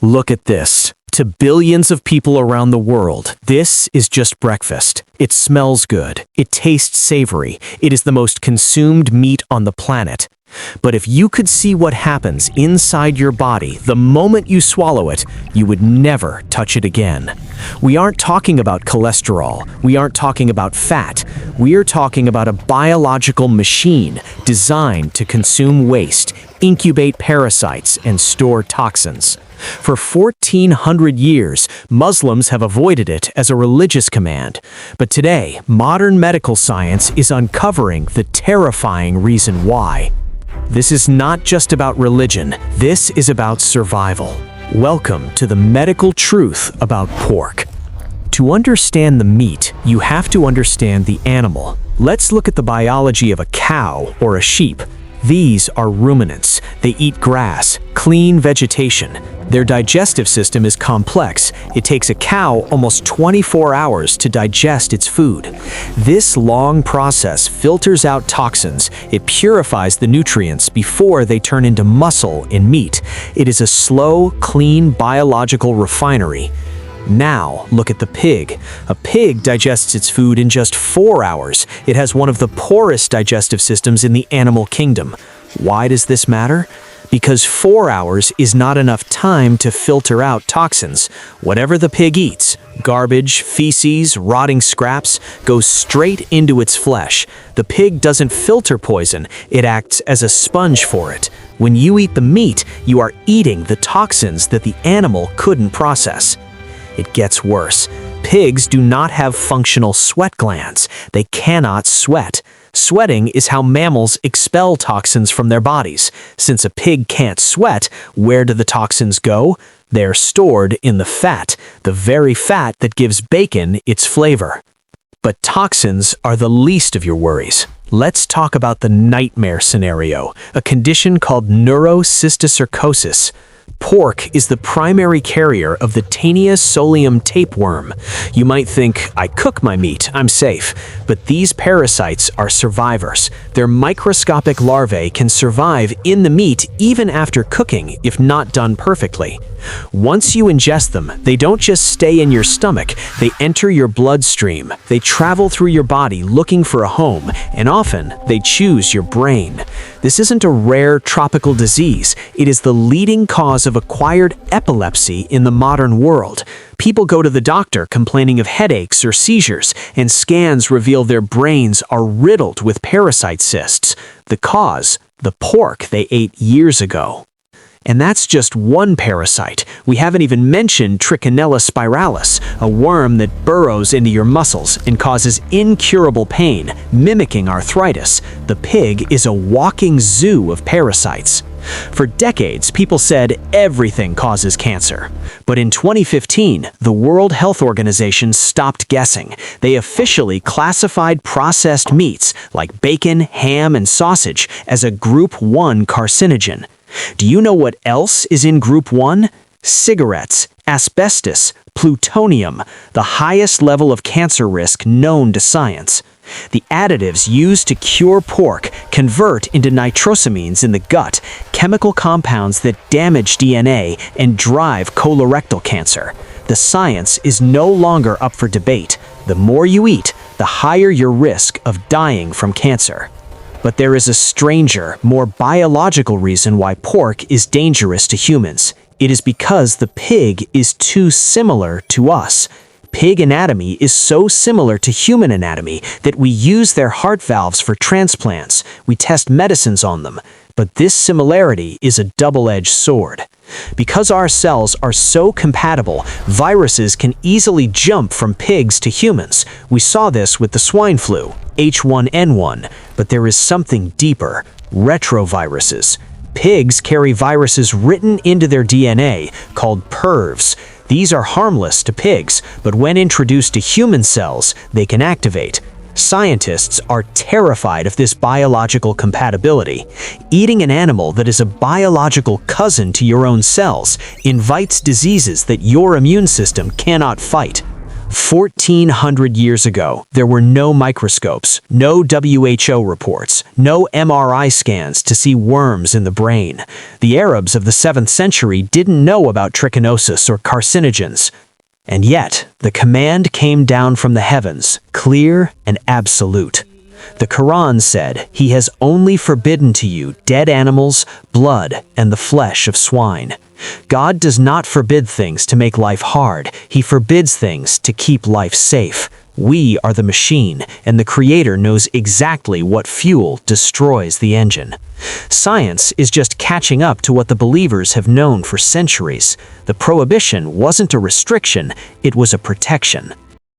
Look at this. To billions of people around the world, this is just breakfast. It smells good. It tastes savory. It is the most consumed meat on the planet. But if you could see what happens inside your body the moment you swallow it, you would never touch it again. We aren't talking about cholesterol. We aren't talking about fat. We are talking about a biological machine designed to consume waste, incubate parasites, and store toxins. For 1,400 years, Muslims have avoided it as a religious command. But today, modern medical science is uncovering the terrifying reason why. This is not just about religion, this is about survival. Welcome to the medical truth about pork. To understand the meat, you have to understand the animal. Let's look at the biology of a cow or a sheep. These are ruminants. They eat grass, clean vegetation. Their digestive system is complex. It takes a cow almost 24 hours to digest its food. This long process filters out toxins. It purifies the nutrients before they turn into muscle in meat. It is a slow, clean biological refinery. Now, look at the pig. A pig digests its food in just 4 hours. It has one of the poorest digestive systems in the animal kingdom. Why does this matter? Because 4 hours is not enough time to filter out toxins. Whatever the pig eats, garbage, feces, rotting scraps, goes straight into its flesh. The pig doesn't filter poison, it acts as a sponge for it. When you eat the meat, you are eating the toxins that the animal couldn't process. It gets worse. Pigs do not have functional sweat glands. They cannot sweat. Sweating is how mammals expel toxins from their bodies. Since a pig can't sweat, where do the toxins go? They're stored in the fat, the very fat that gives bacon its flavor. But toxins are the least of your worries. Let's talk about the nightmare scenario, a condition called Neurocysticercosis. Pork is the primary carrier of the Taenia solium tapeworm. You might think, I cook my meat, I'm safe. But these parasites are survivors. Their microscopic larvae can survive in the meat even after cooking if not done perfectly. Once you ingest them, they don't just stay in your stomach, they enter your bloodstream. They travel through your body looking for a home, and often they choose your brain. This isn't a rare tropical disease. It is the leading cause of acquired epilepsy in the modern world. People go to the doctor complaining of headaches or seizures, and scans reveal their brains are riddled with parasite cysts. The cause? The pork they ate years ago. And that's just one parasite. We haven't even mentioned Trichinella spiralis, a worm that burrows into your muscles and causes incurable pain, mimicking arthritis. The pig is a walking zoo of parasites. For decades, people said everything causes cancer. But in 2015, the World Health Organization stopped guessing. They officially classified processed meats like bacon, ham, and sausage as a Group 1 carcinogen. Do you know what else is in Group 1? Cigarettes, asbestos, plutonium, the highest level of cancer risk known to science. The additives used to cure pork convert into nitrosamines in the gut, chemical compounds that damage DNA and drive colorectal cancer. The science is no longer up for debate. The more you eat, the higher your risk of dying from cancer. But there is a stranger, more biological reason why pork is dangerous to humans. It is because the pig is too similar to us. Pig anatomy is so similar to human anatomy that we use their heart valves for transplants. We test medicines on them. But this similarity is a double-edged sword. Because our cells are so compatible, viruses can easily jump from pigs to humans. We saw this with the swine flu, H1N1, but there is something deeper: retroviruses. Pigs carry viruses written into their DNA called PERVs. These are harmless to pigs, but when introduced to human cells, they can activate. Scientists are terrified of this biological compatibility. Eating an animal that is a biological cousin to your own cells invites diseases that your immune system cannot fight. 1,400 years ago, there were no microscopes, no WHO reports, no MRI scans to see worms in the brain. The Arabs of the 7th century didn't know about trichinosis or carcinogens. And yet, the command came down from the heavens, clear and absolute. The Quran said, "He has only forbidden to you dead animals, blood, and the flesh of swine." God does not forbid things to make life hard. He forbids things to keep life safe. We are the machine, and the Creator knows exactly what fuel destroys the engine. Science is just catching up to what the believers have known for centuries. The prohibition wasn't a restriction, it was a protection.